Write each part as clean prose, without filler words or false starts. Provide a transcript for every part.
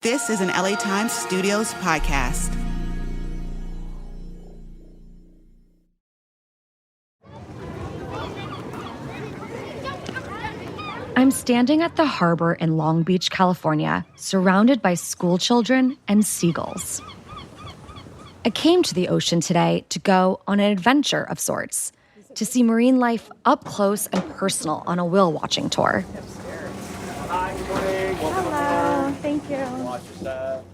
This is an LA Times Studios podcast. I'm standing at the harbor in Long Beach, California, surrounded by school children and seagulls. I came to the ocean today to go on an adventure of sorts, to see marine life up close and personal on a whale watching tour. Hi, good morning. Hello, thank you. Watch your step.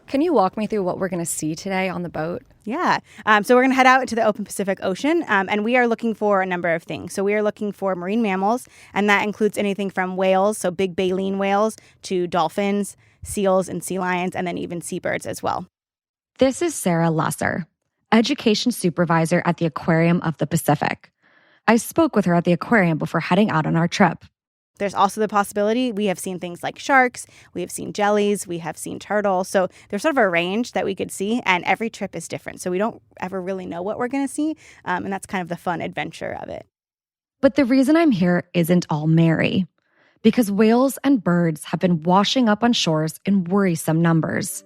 Can you walk me through what we're going to see today on the boat? Yeah. So we're going to head out into the open Pacific Ocean, and we are looking for a number of things. So we are looking for marine mammals, and that includes anything from whales, so big baleen whales, to dolphins, seals, and sea lions, and then even seabirds as well. This is Sarah Lesser, education supervisor at the Aquarium of the Pacific. I spoke with her at the aquarium before heading out on our trip. There's also the possibility we have seen things like sharks, we have seen jellies, we have seen turtles. So there's sort of a range that we could see, and every trip is different. So we don't ever really know what we're going to see, and that's kind of the fun adventure of it. But the reason I'm here isn't all merry, because whales and birds have been washing up on shores in worrisome numbers.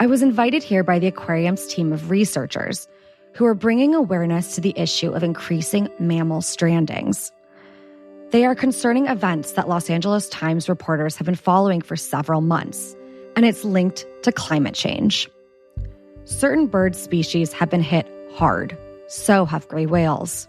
I was invited here by the aquarium's team of researchers who are bringing awareness to the issue of increasing mammal strandings. They are concerning events that Los Angeles Times reporters have been following for several months, and it's linked to climate change. Certain bird species have been hit hard, so have gray whales.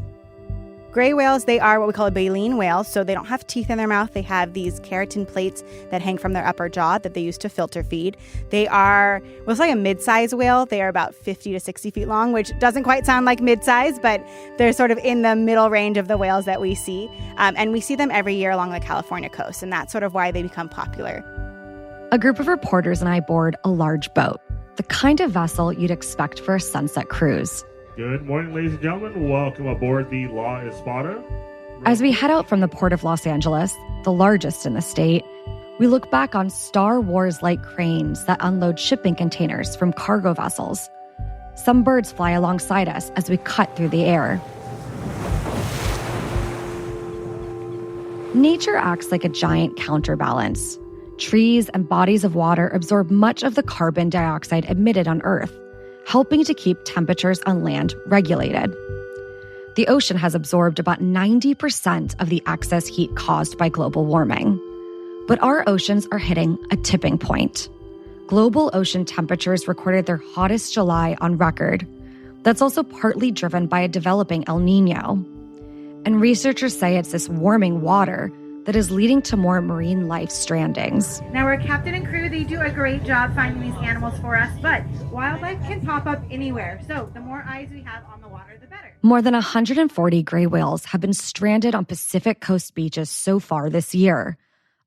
Gray whales, they are what we call a baleen whale, so they don't have teeth in their mouth. They have these keratin plates that hang from their upper jaw that they use to filter feed. They are, well, it's like a mid-size whale. They are about 50 to 60 feet long, which doesn't quite sound like mid-size, but they're sort of in the middle range of the whales that we see. And we see them every year along the California coast, and that's sort of why they become popular. A group of reporters and I board a large boat, the kind of vessel you'd expect for a sunset cruise. Good morning, ladies and gentlemen. Welcome aboard the La Espada. As we head out from the Port of Los Angeles, the largest in the state, we look back on Star Wars-like cranes that unload shipping containers from cargo vessels. Some birds fly alongside us as we cut through the air. Nature acts like a giant counterbalance. Trees and bodies of water absorb much of the carbon dioxide emitted on Earth, helping to keep temperatures on land regulated. The ocean has absorbed about 90% of the excess heat caused by global warming. But our oceans are hitting a tipping point. Global ocean temperatures recorded their hottest July on record. That's also partly driven by a developing El Nino. And researchers say it's this warming water that is leading to more marine life strandings. Now, our captain and crew, they do a great job finding these animals for us, but wildlife can pop up anywhere. So the more eyes we have on the water, the better. More than 140 gray whales have been stranded on Pacific Coast beaches so far this year,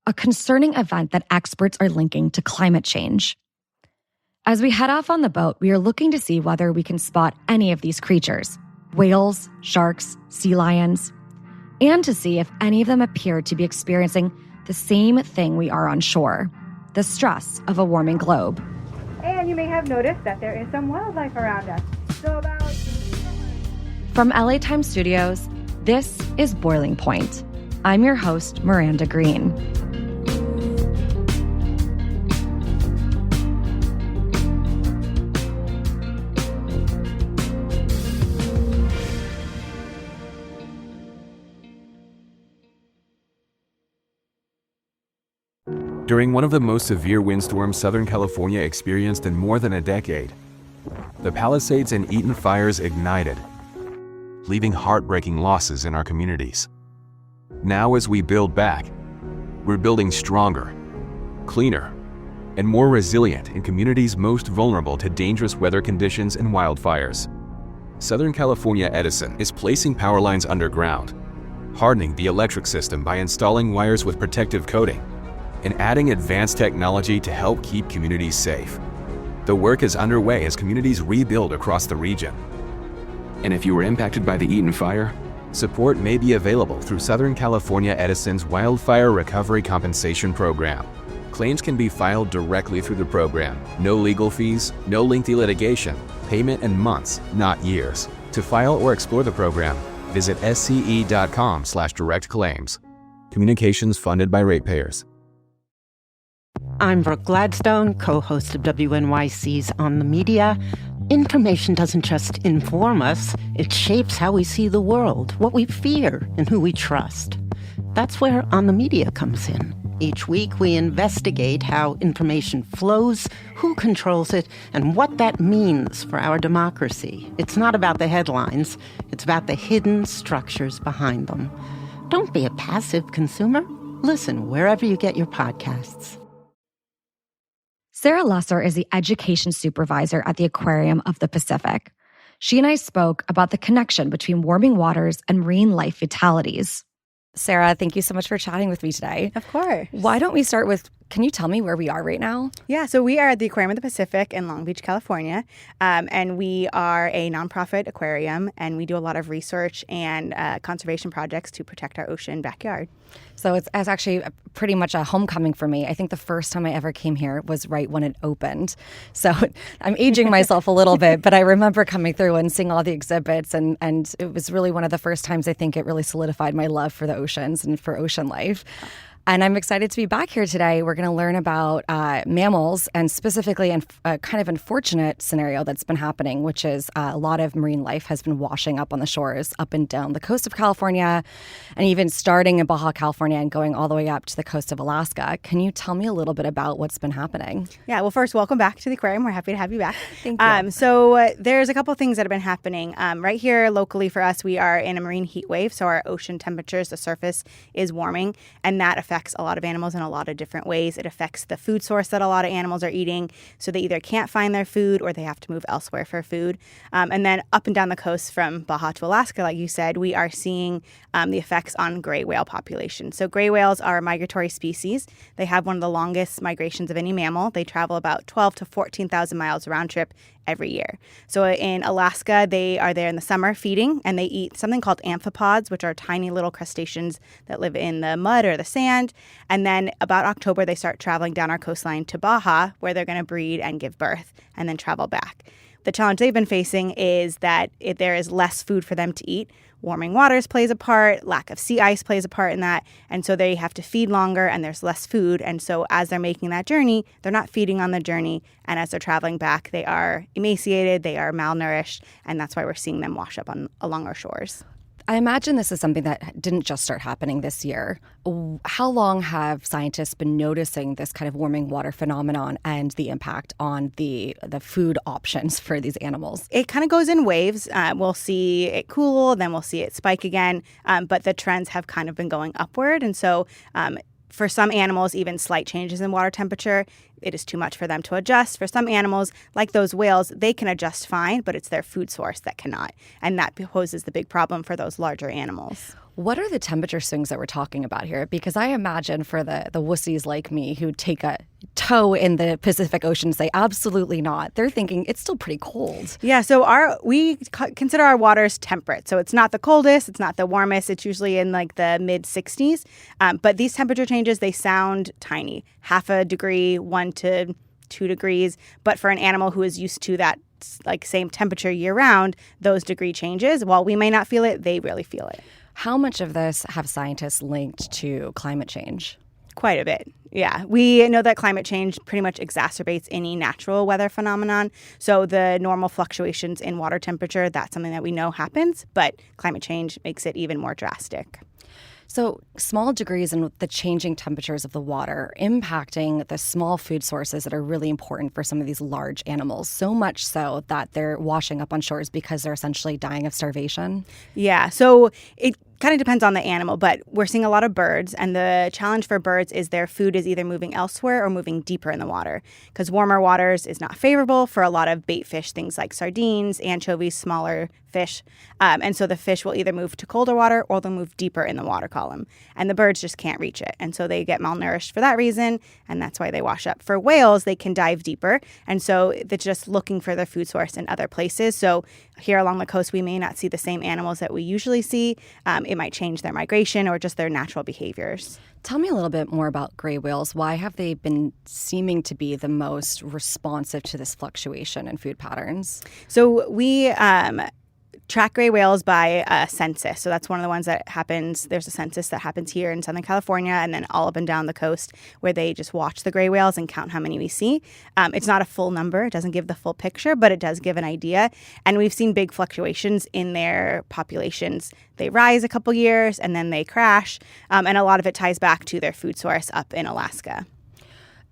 a concerning event that experts are linking to climate change. As we head off on the boat, we are looking to see whether we can spot any of these creatures, whales, sharks, sea lions, and to see if any of them appear to be experiencing the same thing we are on shore, the stress of a warming globe. And you may have noticed that there is some wildlife around us. From LA Times Studios, this is Boiling Point. I'm your host, Miranda Green. During one of the most severe windstorms Southern California experienced in more than a decade, the Palisades and Eaton fires ignited, leaving heartbreaking losses in our communities. Now, as we build back, we're building stronger, cleaner, and more resilient in communities most vulnerable to dangerous weather conditions and wildfires. Southern California Edison is placing power lines underground, hardening the electric system by installing wires with protective coating, and adding advanced technology to help keep communities safe. The work is underway as communities rebuild across the region. And if you were impacted by the Eaton fire, support may be available through Southern California Edison's Wildfire Recovery Compensation Program. Claims can be filed directly through the program. No legal fees, no lengthy litigation, payment in months, not years. To file or explore the program, visit sce.com/directclaims. Communications funded by ratepayers. I'm Brooke Gladstone, co-host of WNYC's On the Media. Information doesn't just inform us, it shapes how we see the world, what we fear, and who we trust. That's where On the Media comes in. Each week, we investigate how information flows, who controls it, and what that means for our democracy. It's not about the headlines. It's about the hidden structures behind them. Don't be a passive consumer. Listen wherever you get your podcasts. Sarah Lesser is the education supervisor at the Aquarium of the Pacific. She and I spoke about the connection between warming waters and marine life fatalities. Sarah, thank you so much for chatting with me today. Of course. Why don't we start with, can you tell me where we are right now? Yeah, so we are at the Aquarium of the Pacific in Long Beach, California, and we are a nonprofit aquarium, and we do a lot of research and conservation projects to protect our ocean backyard. So it's actually pretty much a homecoming for me. I think the first time I ever came here was right when it opened. So I'm aging myself a little bit, but I remember coming through and seeing all the exhibits, and it was really one of the first times I think it really solidified my love for the oceans and for ocean life. And I'm excited to be back here today. We're going to learn about mammals, and specifically a kind of unfortunate scenario that's been happening, which is a lot of marine life has been washing up on the shores up and down the coast of California, and even starting in Baja California and going all the way up to the coast of Alaska. Can you tell me a little bit about what's been happening? Yeah, well, first, welcome back to the aquarium. We're happy to have you back. Thank you. So there's a couple things that have been happening. Right here locally for us, we are in a marine heat wave, so our ocean temperatures, the surface is warming, and that affects a lot of animals in a lot of different ways. It affects the food source that a lot of animals are eating, so they either can't find their food or they have to move elsewhere for food. And then up and down the coast from Baja to Alaska, like you said, we are seeing the effects on gray whale population. So gray whales are a migratory species. They have one of the longest migrations of any mammal. They travel about 12 to 14,000 miles round trip every year. So in Alaska, they are there in the summer feeding, and they eat something called amphipods, which are tiny little crustaceans that live in the mud or the sand. And then about October, they start traveling down our coastline to Baja, where they're going to breed and give birth and then travel back. The challenge they've been facing is that there is less food for them to eat. Warming waters plays a part, lack of sea ice plays a part in that, and so they have to feed longer and there's less food. And so as they're making that journey, they're not feeding on the journey, and as they're traveling back, they are emaciated, they are malnourished, and that's why we're seeing them wash up along our shores. I imagine this is something that didn't just start happening this year. How long have scientists been noticing this kind of warming water phenomenon and the impact on the food options for these animals? It kind of goes in waves. We'll see it cool, then we'll see it spike again, but the trends have kind of been going upward. And so for some animals, even slight changes in water temperature, it is too much for them to adjust. For some animals, like those whales, they can adjust fine, but it's their food source that cannot. And that poses the big problem for those larger animals. What are the temperature swings that we're talking about here? Because I imagine for the wussies like me who take a toe in the Pacific Ocean and say, absolutely not, they're thinking it's still pretty cold. Yeah, so we consider our waters temperate. So it's not the coldest, it's not the warmest. It's usually in like the mid 60s. But these temperature changes, they sound tiny. Half a degree, 1 to 2 degrees. But for an animal who is used to that like same temperature year round, those degree changes, while we may not feel it, they really feel it. How much of this have scientists linked to climate change? Quite a bit. Yeah, we know that climate change pretty much exacerbates any natural weather phenomenon. So the normal fluctuations in water temperature, that's something that we know happens, but climate change makes it even more drastic. So small degrees in the changing temperatures of the water impacting the small food sources that are really important for some of these large animals, so much so that they're washing up on shores because they're essentially dying of starvation. Yeah, so it kind of depends on the animal, but we're seeing a lot of birds, and the challenge for birds is their food is either moving elsewhere or moving deeper in the water, because warmer waters is not favorable for a lot of bait fish, things like sardines, anchovies, smaller fish, and so the fish will either move to colder water or they'll move deeper in the water column, and the birds just can't reach it, and so they get malnourished for that reason, and that's why they wash up. For whales, they can dive deeper, and so they're just looking for their food source in other places. So here along the coast, we may not see the same animals that we usually see. It might change their migration or just their natural behaviors. Tell me a little bit more about gray whales. Why have they been seeming to be the most responsive to this fluctuation in food patterns? So we track gray whales by a census. So that's one of the ones that happens. There's a census that happens here in Southern California and then all up and down the coast where they just watch the gray whales and count how many we see. It's not a full number. It doesn't give the full picture, but it does give an idea. And we've seen big fluctuations in their populations. They rise a couple years and then they crash. And a lot of it ties back to their food source up in Alaska.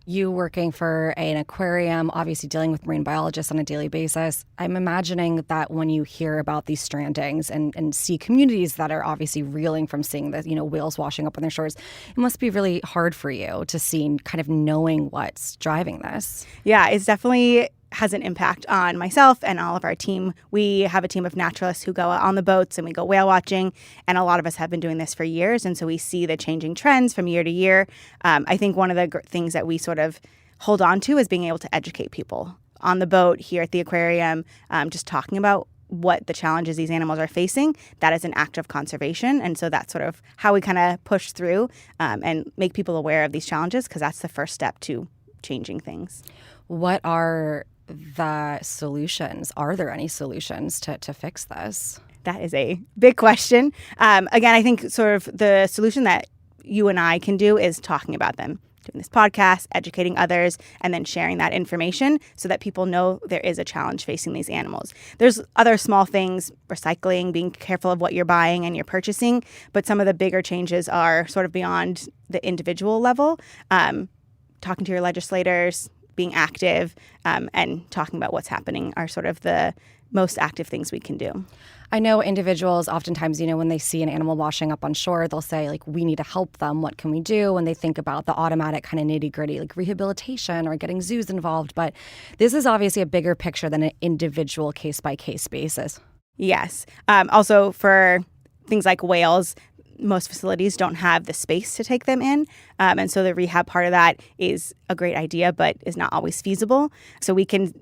You working for an aquarium, obviously dealing with marine biologists on a daily basis. I'm imagining that when you hear about these strandings and see communities that are obviously reeling from seeing the whales washing up on their shores, it must be really hard for you to see kind of knowing what's driving this. Yeah, it's definitely has an impact on myself and all of our team. We have a team of naturalists who go out on the boats and we go whale watching, and a lot of us have been doing this for years, and so we see the changing trends from year to year. I think one of the things that we sort of hold on to is being able to educate people on the boat here at the aquarium, just talking about what the challenges these animals are facing. That is an act of conservation, and so that's sort of how we kind of push through and make people aware of these challenges, because that's the first step to changing things. What are the solutions? Are there any solutions to fix this? That is a big question. Again, I think sort of the solution that you and I can do is talking about them, doing this podcast, educating others, and then sharing that information so that people know there is a challenge facing these animals. There's other small things, recycling, being careful of what you're buying and you're purchasing, but some of the bigger changes are sort of beyond the individual level. Talking to your legislators, being active, and talking about what's happening are sort of the most active things we can do. I know individuals oftentimes, when they see an animal washing up on shore, they'll say, like, we need to help them. What can we do? And they think about the automatic kind of nitty-gritty, like rehabilitation or getting zoos involved. But this is obviously a bigger picture than an individual case-by-case basis. Yes. Also, for things like whales, most facilities don't have the space to take them in. And so the rehab part of that is a great idea, but is not always feasible. So we can,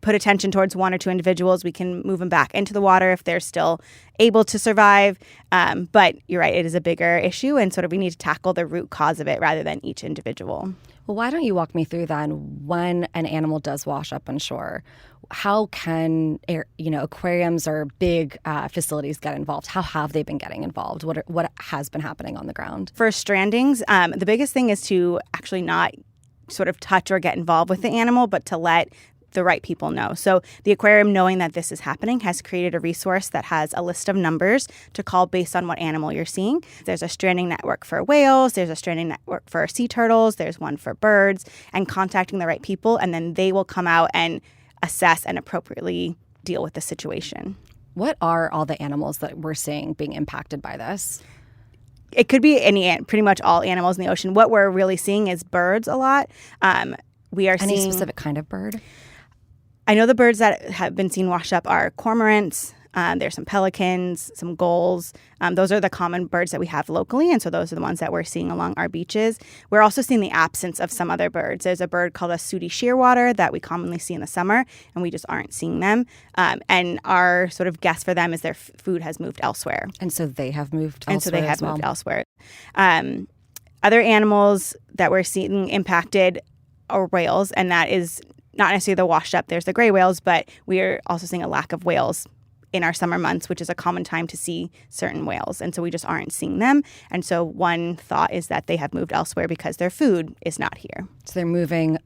put attention towards one or two individuals. We can move them back into the water if they're still able to survive. But you're right, it is a bigger issue. And sort of we need to tackle the root cause of it rather than each individual. Well, why don't you walk me through then when an animal does wash up on shore? How can aquariums or big facilities get involved? How have they been getting involved? What has been happening on the ground? For strandings, the biggest thing is to actually not sort of touch or get involved with the animal, but to let the right people know. So the aquarium, knowing that this is happening, has created a resource that has a list of numbers to call based on what animal you're seeing. There's a stranding network for whales, there's a stranding network for sea turtles, there's one for birds, and contacting the right people, and then they will come out and assess and appropriately deal with the situation. What are all the animals that we're seeing being impacted by this? It could be pretty much all animals in the ocean. What we're really seeing is birds a lot. We are Any seeing specific kind of bird? I know the birds that have been seen washed up are cormorants. There's some pelicans, some gulls. Those are the common birds that we have locally, and so those are the ones that we're seeing along our beaches. We're also seeing the absence of some other birds. There's a bird called a sooty shearwater that we commonly see in the summer, and we just aren't seeing them. And our sort of guess for them is their food has moved elsewhere. And so they have moved elsewhere. And so they have moved elsewhere. Other animals that we're seeing impacted are whales, and that is not necessarily the washed up. There's the gray whales, but we are also seeing a lack of whales in our summer months, which is a common time to see certain whales. And so we just aren't seeing them. And so one thought is that they have moved elsewhere because their food is not here. So they're moving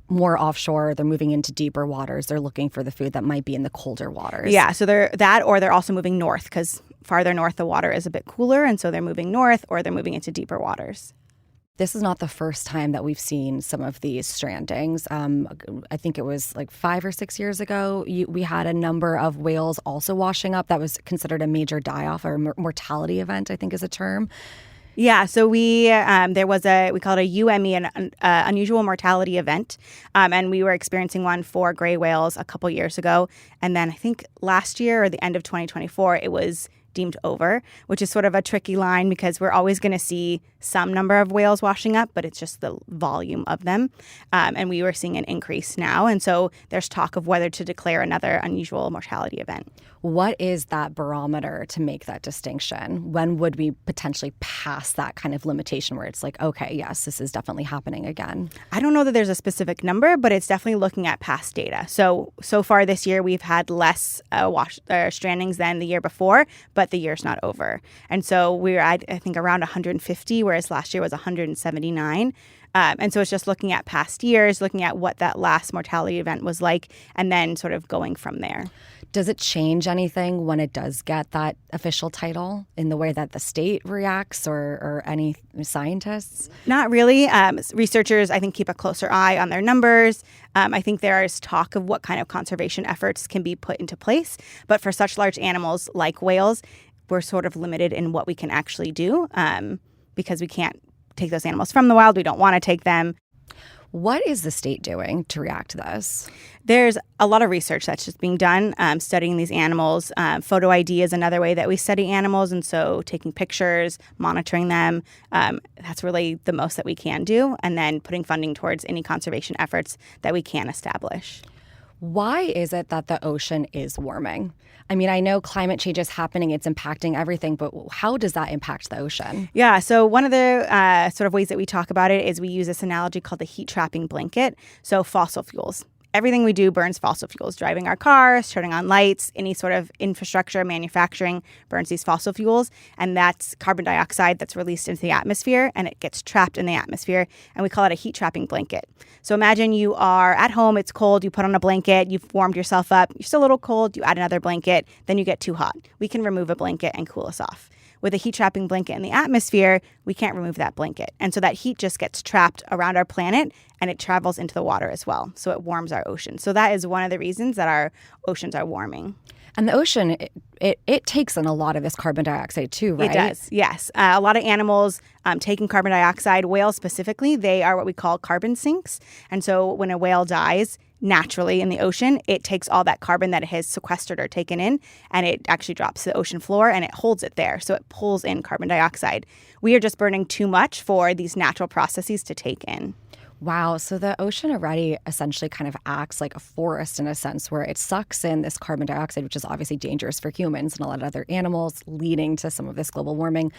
more offshore. They're moving into deeper waters. They're looking for the food that might be in the colder waters. Yeah, so they're also moving north, because farther north the water is a bit cooler. And so they're moving north, or they're moving into deeper waters. This is not the first time that we've seen some of these strandings. I think it was like 5 or 6 years ago, we had a number of whales also washing up. That was considered a major die-off or mortality event, I think is a term. Yeah, so we call it a UME, an unusual mortality event, and we were experiencing one for gray whales a couple years ago. And then I think last year or the end of 2024, it was deemed over, which is sort of a tricky line because we're always going to see some number of whales washing up, but it's just the volume of them. And we were seeing an increase now. And so there's talk of whether to declare another unusual mortality event. What is that barometer to make that distinction? When would we potentially pass that kind of limitation where it's like, okay, yes, this is definitely happening again? I don't know that there's a specific number, but it's definitely looking at past data. So far this year, we've had less strandings than the year before, but the year's not over. And so we're at, I think, around 150, whereas last year was 179. And so it's just looking at past years, looking at what that last mortality event was like, and then sort of going from there. Does it change anything when it does get that official title in the way that the state reacts or any scientists? Not really. Researchers, I think, keep a closer eye on their numbers. I think there is talk of what kind of conservation efforts can be put into place. But for such large animals like whales, we're sort of limited in what we can actually do because we can't take those animals from the wild. We don't want to take them. What is the state doing to react to this? There's a lot of research that's just being done, studying these animals. Photo ID is another way that we study animals. And so taking pictures, monitoring them, that's really the most that we can do. And then putting funding towards any conservation efforts that we can establish. Why is it that the ocean is warming? I mean, I know climate change is happening, it's impacting everything, but how does that impact the ocean? Yeah, so one of the sort of ways that we talk about it is we use this analogy called the heat trapping blanket. So fossil fuels. Everything we do burns fossil fuels. Driving our cars, turning on lights, any sort of infrastructure, manufacturing burns these fossil fuels. And that's carbon dioxide that's released into the atmosphere, and it gets trapped in the atmosphere. And we call it a heat trapping blanket. So imagine you are at home, it's cold, you put on a blanket, you've warmed yourself up, you're still a little cold, you add another blanket, then you get too hot. We can remove a blanket and cool us off. With a heat trapping blanket in the atmosphere, we can't remove that blanket. And so that heat just gets trapped around our planet and it travels into the water as well. So it warms our ocean. So that is one of the reasons that our oceans are warming. And the ocean, it takes in a lot of this carbon dioxide too, right? It does, yes. A lot of animals taking carbon dioxide, whales specifically, they are what we call carbon sinks. And so when a whale dies, naturally in the ocean, it takes all that carbon that it has sequestered or taken in, and it actually drops to the ocean floor and it holds it there. So it pulls in carbon dioxide. We are just burning too much for these natural processes to take in. Wow. So the ocean already essentially kind of acts like a forest in a sense where it sucks in this carbon dioxide, which is obviously dangerous for humans and a lot of other animals, leading to some of this global warming.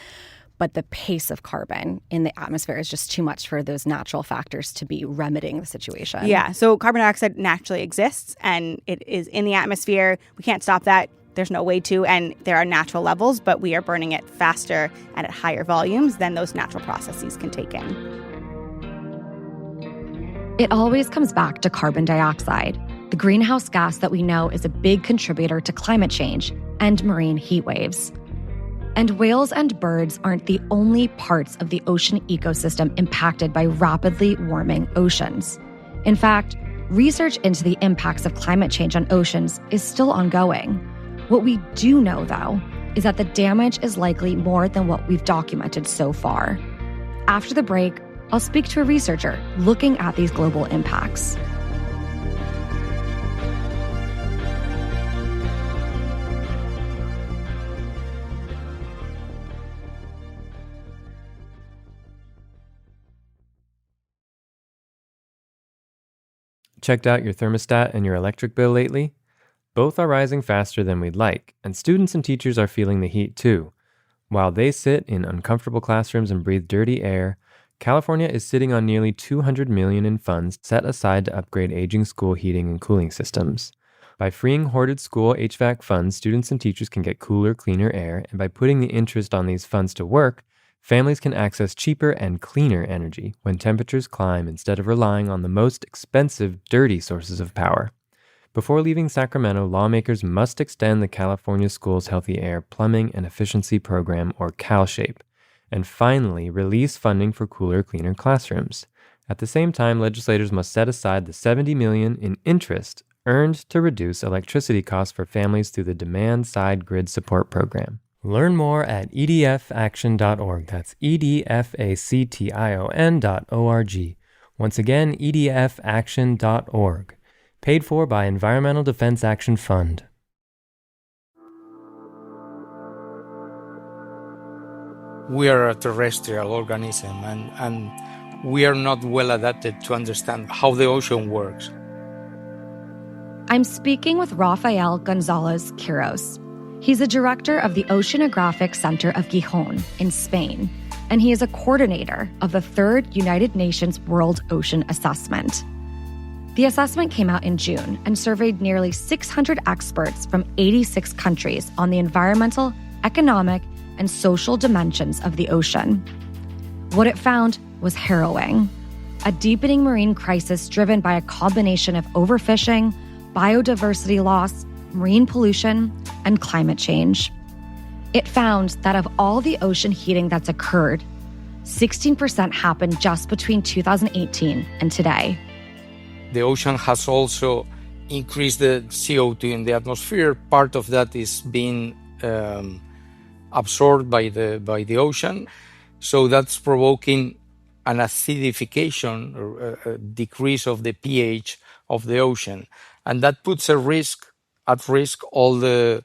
But the pace of carbon in the atmosphere is just too much for those natural factors to be remedying the situation. Yeah. So carbon dioxide naturally exists and it is in the atmosphere. We can't stop that. There's no way to. And there are natural levels, but we are burning it faster and at higher volumes than those natural processes can take in. It always comes back to carbon dioxide, the greenhouse gas that we know is a big contributor to climate change and marine heat waves. And whales and birds aren't the only parts of the ocean ecosystem impacted by rapidly warming oceans. In fact, research into the impacts of climate change on oceans is still ongoing. What we do know, though, is that the damage is likely more than what we've documented so far. After the break, I'll speak to a researcher looking at these global impacts. Checked out your thermostat and your electric bill lately? Both are rising faster than we'd like, and students and teachers are feeling the heat too. While they sit in uncomfortable classrooms and breathe dirty air, California is sitting on nearly $200 million in funds set aside to upgrade aging school heating and cooling systems. By freeing hoarded school HVAC funds, students and teachers can get cooler, cleaner air, and by putting the interest on these funds to work, families can access cheaper and cleaner energy when temperatures climb instead of relying on the most expensive, dirty sources of power. Before leaving Sacramento, lawmakers must extend the California Schools Healthy Air Plumbing and Efficiency Program, or CalShape, and finally release funding for cooler, cleaner classrooms. At the same time, legislators must set aside the $70 million in interest earned to reduce electricity costs for families through the Demand-Side Grid Support Program. Learn more at edfaction.org. That's edfaction.org. Once again, edfaction.org. Paid for by Environmental Defense Action Fund. We are a terrestrial organism, and we are not well adapted to understand how the ocean works. I'm speaking with Rafael Gonzalez-Quiros. He's the director of the Oceanographic Center of Gijón in Spain, and he is a coordinator of the third United Nations World Ocean Assessment. The assessment came out in June and surveyed nearly 600 experts from 86 countries on the environmental, economic, and social dimensions of the ocean. What it found was harrowing: a deepening marine crisis driven by a combination of overfishing, biodiversity loss, marine pollution, and climate change. It found that of all the ocean heating that's occurred, 16% happened just between 2018 and today. The ocean has also increased the CO2 in the atmosphere. Part of that is being absorbed by the ocean. So that's provoking an acidification or a decrease of the pH of the ocean. And that puts at risk all the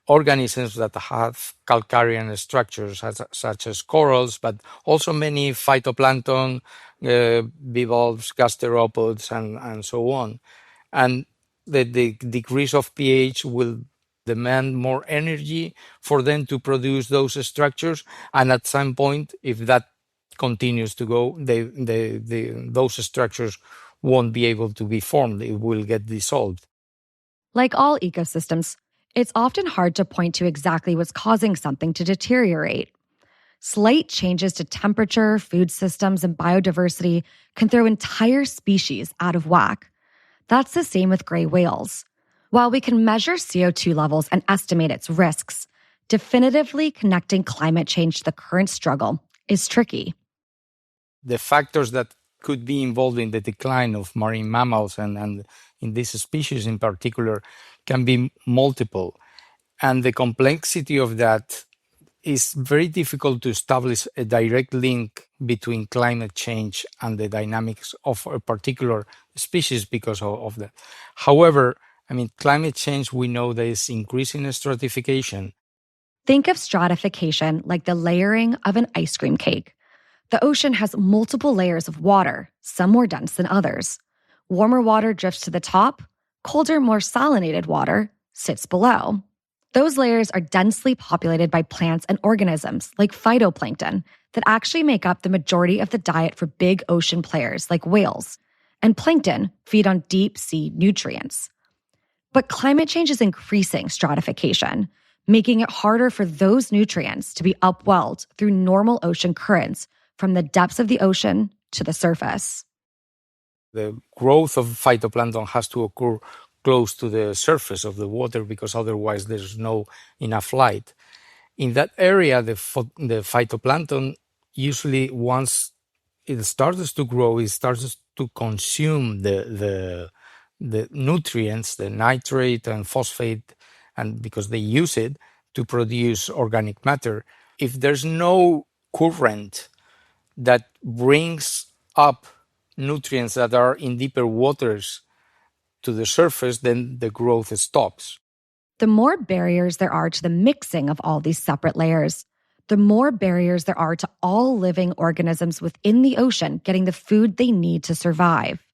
organisms that have calcarean structures, such as corals, but also many phytoplankton, bivalves, gasteropods, and so on. And the decrease of pH will demand more energy for them to produce those structures, and at some point, if that continues to go, those structures won't be able to be formed. It will get dissolved. Like all ecosystems, it's often hard to point to exactly what's causing something to deteriorate. Slight changes to temperature, food systems, and biodiversity can throw entire species out of whack. That's the same with gray whales. While we can measure CO2 levels and estimate its risks, definitively connecting climate change to the current struggle is tricky. The factors that could be involved in the decline of marine mammals and in this species in particular can be multiple. And the complexity of that is very difficult to establish a direct link between climate change and the dynamics of a particular species because of that. However, climate change, we know that is increasing stratification. Think of stratification like the layering of an ice cream cake. The ocean has multiple layers of water, some more dense than others. Warmer water drifts to the top, colder, more salinated water sits below. Those layers are densely populated by plants and organisms like phytoplankton that actually make up the majority of the diet for big ocean players like whales, and plankton feed on deep sea nutrients. But climate change is increasing stratification, making it harder for those nutrients to be upwelled through normal ocean currents from the depths of the ocean to the surface. The growth of phytoplankton has to occur close to the surface of the water because otherwise there's no enough light. In that area, the phytoplankton usually, once it starts to grow, it starts to consume the nutrients, the nitrate and phosphate, and because they use it to produce organic matter. If there's no current that brings up nutrients that are in deeper waters to the surface, then the growth stops. The more barriers there are to the mixing of all these separate layers, the more barriers there are to all living organisms within the ocean getting the food they need to survive.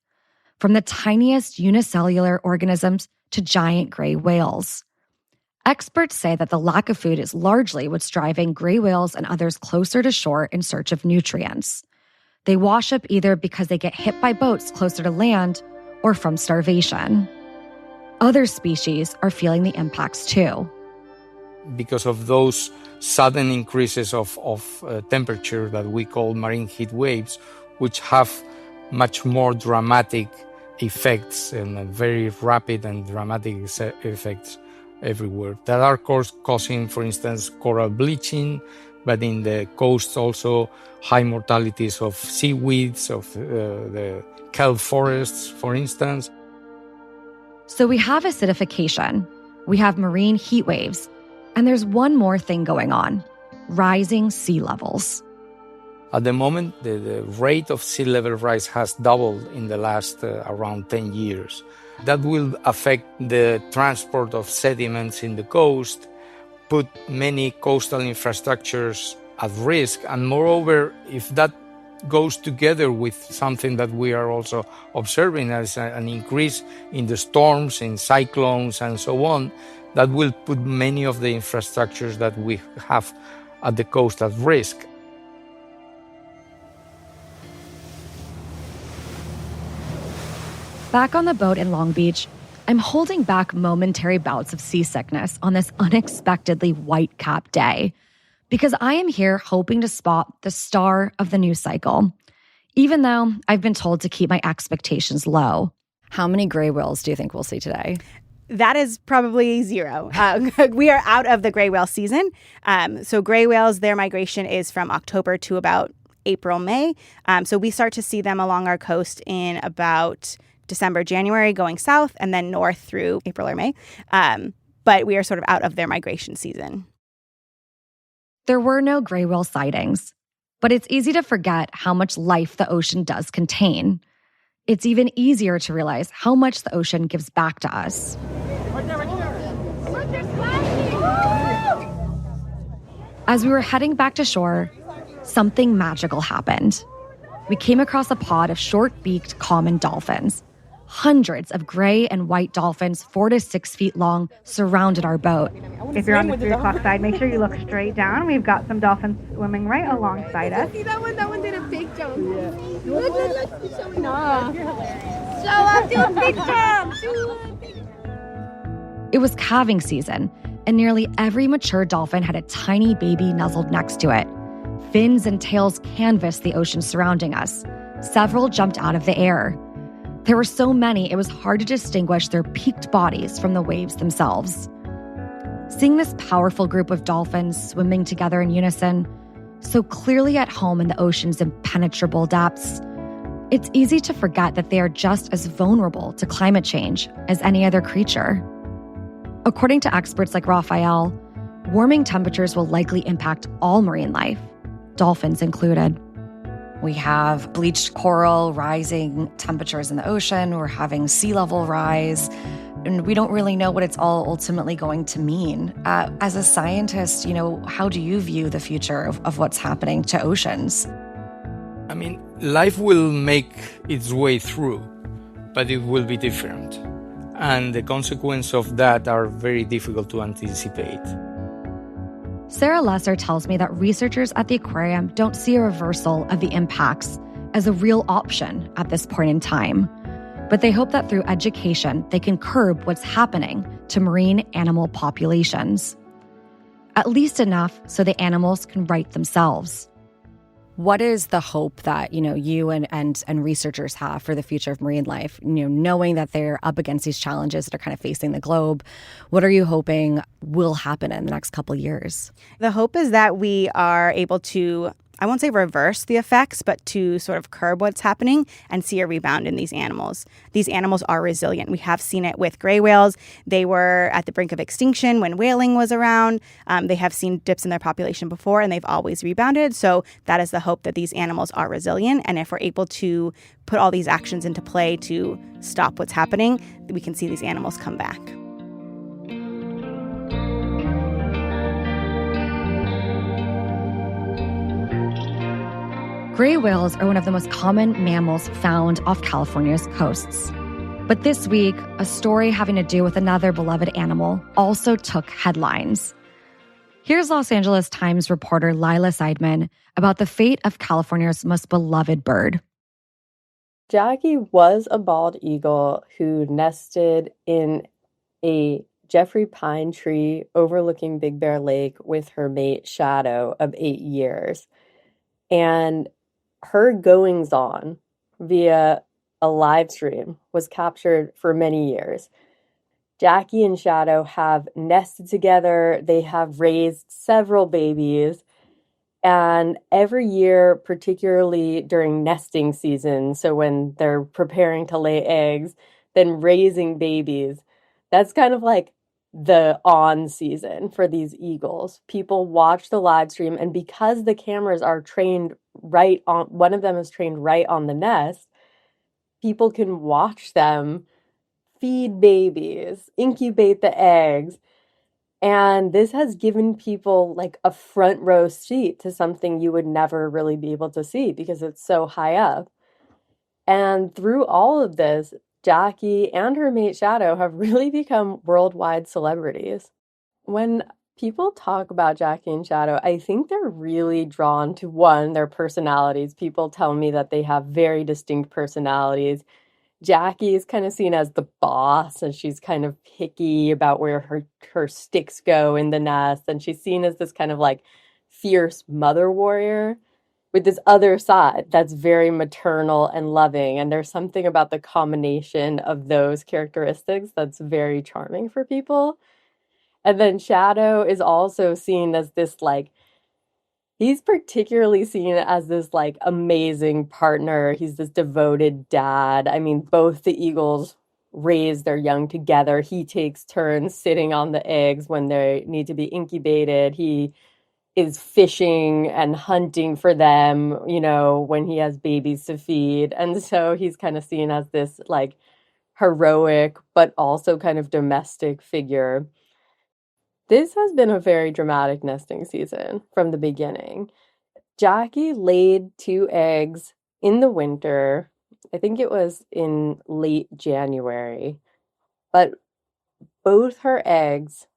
From the tiniest unicellular organisms to giant gray whales. Experts say that the lack of food is largely what's driving gray whales and others closer to shore in search of nutrients. They wash up either because they get hit by boats closer to land or from starvation. Other species are feeling the impacts too. Because of those sudden increases of temperature that we call marine heat waves, which have much more dramatic effects and very rapid and dramatic effects everywhere. That are causing, for instance, coral bleaching, but in the coast also high mortalities of seaweeds, of the kelp forests, for instance. So we have acidification, we have marine heat waves, and there's one more thing going on: rising sea levels. At the moment, the rate of sea level rise has doubled in the last around 10 years. That will affect the transport of sediments in the coast, put many coastal infrastructures at risk. And moreover, if that goes together with something that we are also observing as an increase in the storms, in cyclones, and so on, that will put many of the infrastructures that we have at the coast at risk. Back on the boat in Long Beach, I'm holding back momentary bouts of seasickness on this unexpectedly white-capped day because I am here hoping to spot the star of the news cycle, even though I've been told to keep my expectations low. How many gray whales do you think we'll see today? That is probably zero. We are out of the gray whale season. So gray whales, their migration is from October to about April, May. So we start to see them along our coast in about December, January, going south, and then north through April or May. But we are sort of out of their migration season. There were no gray whale sightings, but it's easy to forget how much life the ocean does contain. It's even easier to realize how much the ocean gives back to us. As we were heading back to shore, something magical happened. We came across a pod of short-beaked common dolphins. Hundreds of gray and white dolphins, 4 to 6 feet long, surrounded our boat. If you're on the 3 o'clock side, make sure you look straight down. We've got some dolphins swimming right alongside us. See that one? That one did a big jump. Yeah. Look. He's showing off. Show up, do a big jump. It was calving season, and nearly every mature dolphin had a tiny baby nuzzled next to it. Fins and tails canvassed the ocean surrounding us. Several jumped out of the air. There were so many, it was hard to distinguish their peaked bodies from the waves themselves. Seeing this powerful group of dolphins swimming together in unison, so clearly at home in the ocean's impenetrable depths, it's easy to forget that they are just as vulnerable to climate change as any other creature. According to experts like Rafael, warming temperatures will likely impact all marine life, dolphins included. We have bleached coral, rising temperatures in the ocean. We're having sea level rise. And we don't really know what it's all ultimately going to mean. As a scientist, how do you view the future of what's happening to oceans? I mean, life will make its way through, but it will be different. And the consequences of that are very difficult to anticipate. Sarah Lesser tells me that researchers at the aquarium don't see a reversal of the impacts as a real option at this point in time. But they hope that through education, they can curb what's happening to marine animal populations. At least enough so the animals can right themselves. What is the hope that, you and researchers have for the future of marine life, knowing that they're up against these challenges that are kind of facing the globe? What are you hoping will happen in the next couple of years? The hope is that we are able to, I won't say reverse the effects, but to sort of curb what's happening and see a rebound in these animals. These animals are resilient. We have seen it with gray whales. They were at the brink of extinction when whaling was around. They have seen dips in their population before, and they've always rebounded. So that is the hope, that these animals are resilient. And if we're able to put all these actions into play to stop what's happening, we can see these animals come back. Gray whales are one of the most common mammals found off California's coasts. But this week, a story having to do with another beloved animal also took headlines. Here's Los Angeles Times reporter Lila Seidman about the fate of California's most beloved bird. Jackie was a bald eagle who nested in a Jeffrey pine tree overlooking Big Bear Lake with her mate Shadow of 8 years. And her goings-on via a live stream was captured for many years. Jackie and Shadow have nested together. They have raised several babies. And every year, particularly during nesting season, so when they're preparing to lay eggs, then raising babies, that's kind of like the on season for these eagles. People watch the live stream, and because the cameras are trained right on, one of them is trained right on the nest, people can watch them feed babies, incubate the eggs, And this has given people like a front row seat to something you would never really be able to see because it's so high up. And through all of this, Jackie and her mate Shadow have really become worldwide celebrities. When people talk about Jackie and Shadow, I think they're really drawn to one, their personalities. People tell me that they have very distinct personalities. Jackie is kind of seen as the boss, and she's kind of picky about where her sticks go in the nest, and she's seen as this kind of like fierce mother warrior with this other side that's very maternal and loving. And there's something about the combination of those characteristics that's very charming for people. And then Shadow is also seen as this like, he's particularly seen as this like amazing partner. He's this devoted dad. I mean, both the eagles raise their young together. He takes turns sitting on the eggs when they need to be incubated. He is fishing and hunting for them, you know, when he has babies to feed. And so he's kind of seen as this like heroic, but also kind of domestic figure. This has been a very dramatic nesting season from the beginning. Jackie laid 2 eggs in the winter. I think it was in late January, but both her eggs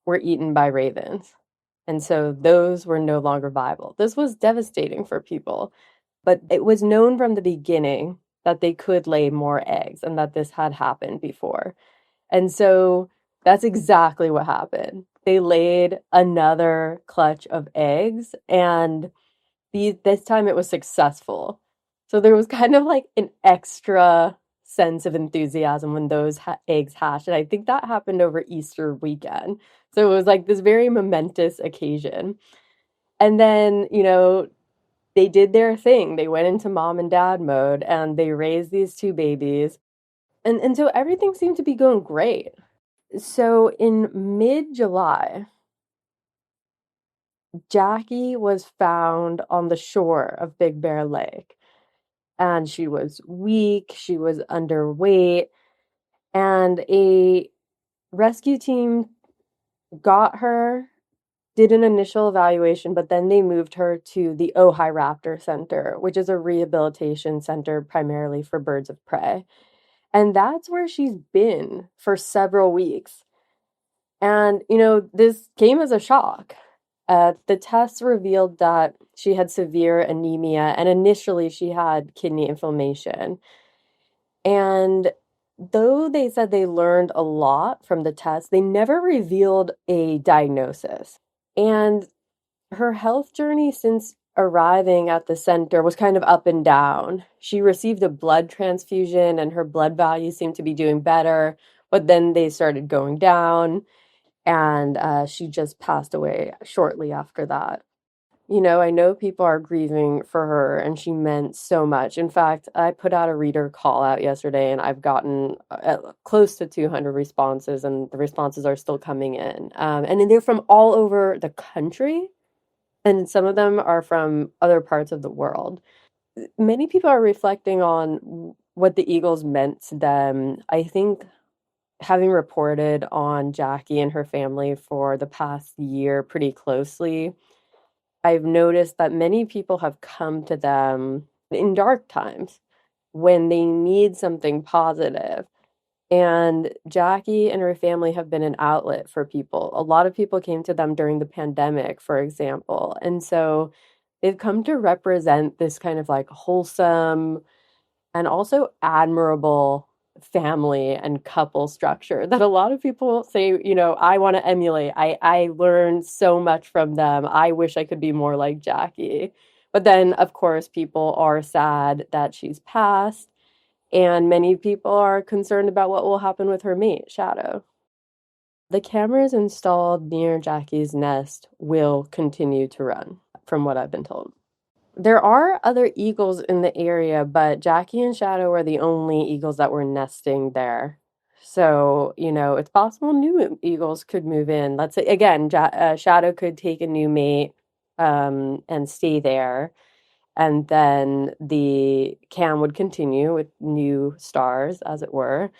were eaten by ravens. And so those were no longer viable. This was devastating for people, but it was known from the beginning that they could lay more eggs and that this had happened before. And so that's exactly what happened. They laid another clutch of eggs, and this time it was successful. So there was kind of like an extra sense of enthusiasm when those eggs hatched. And I think that happened over Easter weekend. So it was like this very momentous occasion. And then, you know, they did their thing. They went into mom and dad mode and they raised these 2 babies. And so everything seemed to be going great. So in mid-July, Jackie was found on the shore of Big Bear Lake. And she was weak, she was underweight, and a rescue team got her, did an initial evaluation, but then they moved her to the Ojai Raptor Center, which is a rehabilitation center primarily for birds of prey. And that's where she's been for several weeks. And, you know, this came as a shock. The tests revealed that she had severe anemia, and initially she had kidney inflammation. And though they said they learned a lot from the test, they never revealed a diagnosis. And her health journey since arriving at the center was kind of up and down. She received a blood transfusion and her blood values seemed to be doing better, but then they started going down, and she just passed away shortly after that. You know, I know people are grieving for her, and she meant so much. In fact, I put out a reader call out yesterday, and I've gotten close to 200 responses, and the responses are still coming in. And they're from all over the country, and some of them are from other parts of the world. Many people are reflecting on what the Eagles meant to them. I think having reported on Jackie and her family for the past year pretty closely, I've noticed that many people have come to them in dark times when they need something positive. And Jackie and her family have been an outlet for people. A lot of people came to them during the pandemic, for example. And so they've come to represent this kind of like wholesome and also admirable family and couple structure that a lot of people say, you know, I want to emulate. I learned so much from them. I wish I could be more like Jackie. But then, of course, people are sad that she's passed, and many people are concerned about what will happen with her mate, Shadow. The cameras installed near Jackie's nest will continue to run, from what I've been told. There are other eagles in the area, but Jackie and Shadow are the only eagles that were nesting there. So, you know, it's possible new eagles could move in. Let's say, again, Shadow could take a new mate and stay there. And then the cam would continue with new stars, as it were.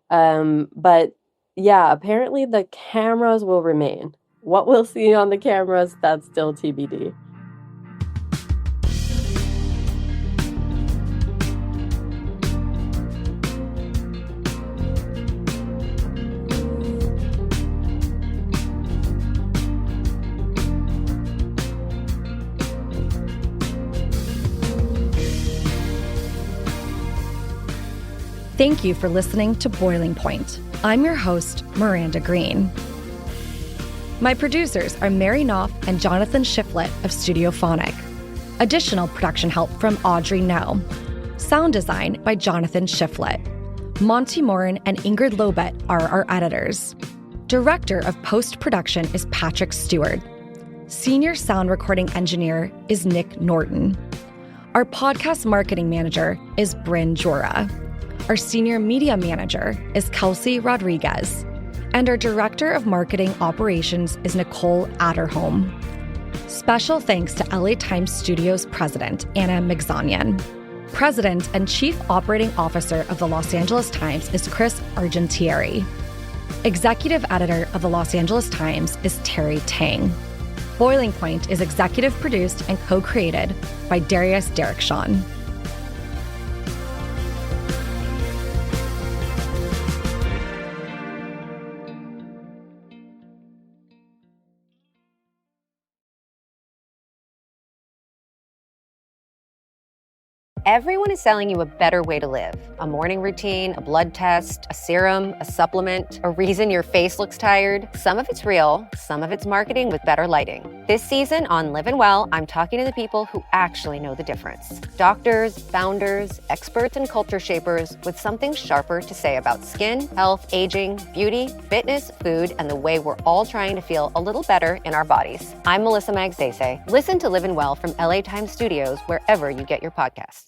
But yeah, apparently the cameras will remain. What we'll see on the cameras, that's still TBD. Thank you for listening to Boiling Point. I'm your host, Miranda Green. My producers are Mary Knopf and Jonathan Shiflett of Studiophonic. Additional production help from Audrey No. Sound design by Jonathan Shiflett. Monty Morin and Ingrid Lobet are our editors. Director of post-production is Patrick Stewart. Senior sound recording engineer is Nick Norton. Our podcast marketing manager is Bryn Jora. Our senior media manager is Kelsey Rodriguez. And our director of marketing operations is Nicole Adderholm. Special thanks to LA Times Studios president, Anna Migzanian. President and Chief Operating Officer of the Los Angeles Times is Chris Argentieri. Executive editor of the Los Angeles Times is Terry Tang. Boiling Point is executive produced and co-created by Darius Derrickson. Everyone is selling you a better way to live. A morning routine, a blood test, a serum, a supplement, a reason your face looks tired. Some of it's real, some of it's marketing with better lighting. This season on Livin' Well, I'm talking to the people who actually know the difference. Doctors, founders, experts, and culture shapers with something sharper to say about skin, health, aging, beauty, fitness, food, and the way we're all trying to feel a little better in our bodies. I'm Melissa Magsaysay. Listen to Livin' Well from LA Times Studios wherever you get your podcasts.